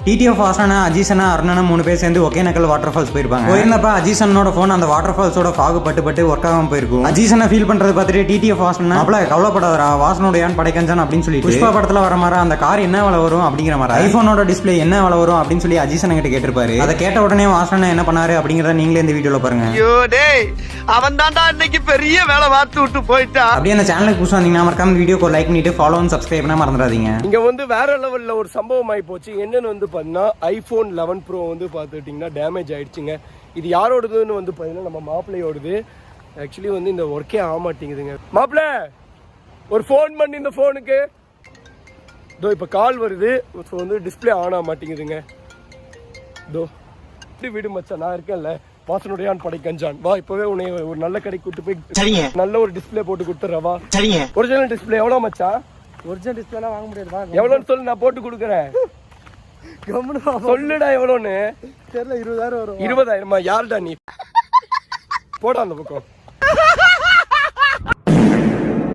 TTF Vasana அஜீசனா அருணனா 3 பேர் சேர்ந்து Hogenakkal water falls போயிருப்பாங்க. போயிருந்தப்ப அஜீசனோட போன் அந்த வாட்டர் ஃபால்ஸோட ஃபாக் பட்டு ஒர்க் ஆகாம போயிருக்கும். அஜீசனை ஃபீல் பண்றது பார்த்துட்டு டிடிஎஃப் வாசனா அப்பல கவலைப்படாதரா வாசனோடையான் படைக்கஞ்சான் அப்படின்னு சொல்லி புஷ்பா படத்துல வர மாதிரி அந்த கார் என்ன விலை வரும் அப்படிங்கிற மாதிரி ஐபோனோட டிஸ்பிளே என்ன விலை வரும் அப்படின்னு சொல்லி அஜீசன் கிட்ட கேட்டிருப்பாரு. அதை கேட்ட உடனே வாசனா என்ன பண்ணாரு அப்படிங்கறத நீங்களே இந்த வீடியோல பாருங்க. ஐயோ டேய் அவன் தான்டா இன்னைக்கு பெரிய வேலை பார்த்து விட்டு போயிட்டான். அப்படியே அந்த சேனலுக்கு புதுசா வந்தீங்கன்னா மறக்காம வீடியோக்கு லைக் பண்ணிட்டு ஃபாலோ அண்ட் சப்ஸ்கிரைப் பண்ண மறந்துடாதீங்க. இங்க வந்து வேற லெவல்ல ஒரு சம்பவம் ஆகி போச்சு. என்னன்னு வந்து பாத்தீங்கன்னா ஐபோன் 11 ப்ரோ வந்து பாத்துட்டீங்கன்னா டேமேஜ் ஆயிடுச்சுங்க. இது யாரோடதுன்னு வந்து பாத்தீங்கன்னா நம்ம மாப்பிள்ளையோடது. ஆக்சுவலி வந்து இந்த ஒர்க்கே ஆக மாட்டேங்குதுங்க. மாப்பிள்ள ஒரு ஃபோன் பண்ணி இந்த ஃபோனுக்கு இதோ இப்ப கால் வருது. ஸோ வந்து டிஸ்பிளே ஆன் ஆக மாட்டேங்குதுங்க. இதோ வீடு மச்சான் நான் இருக்கேன்ல வாசனுடைய படைக்கஞ்சான் வா இப்பவே உன்னை ஒரு நல்ல கடைக்கு கூட்டு போய் நல்ல ஒரு டிஸ்பிளே போட்டு கொடுத்துறவா. ஒரிஜினல் டிஸ்பிளே எவ்வளவு மச்சான்? ஒரிஜினல் டிஸ்பிளேலாம் வாங்க முடியாது. எவ்வளோன்னு சொல்லு நான் போட்டு கொடுக்குறேன். சொல்லுடா எவ்வளோன்னு. தெரியல 20,000 வரும். 20,000 யாருடா நீ? போடா அந்த பக்கம்.